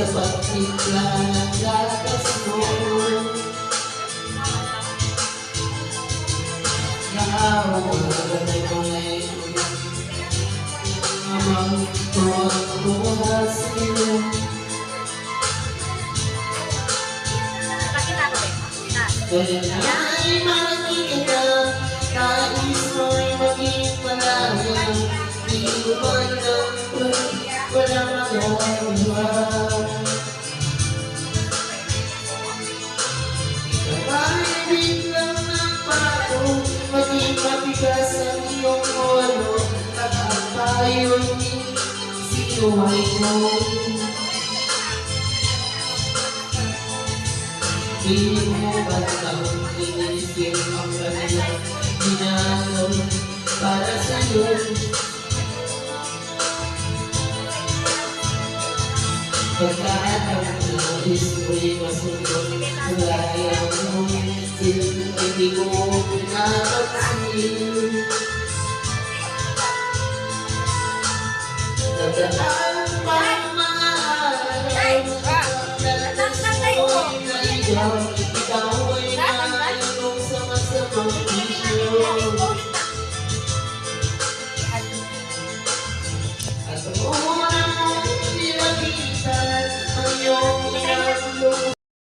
sa pagtitla ng gatas mo. Naawagan ko ngayon amang bukas iyo. Kaya na'y makikita, nais mo'y maging malaya. Di ko man lang wala magagawa. Ikabalik lang ng pato, maging mabigas ang iyong ulo. At ang payo'y sinuway mo. Di mo ba't ang inisip ang kanilang ginagawa para sa'yo? Pagkat ang nais mo'y masunog, kaya mo hindi ko pinapansin.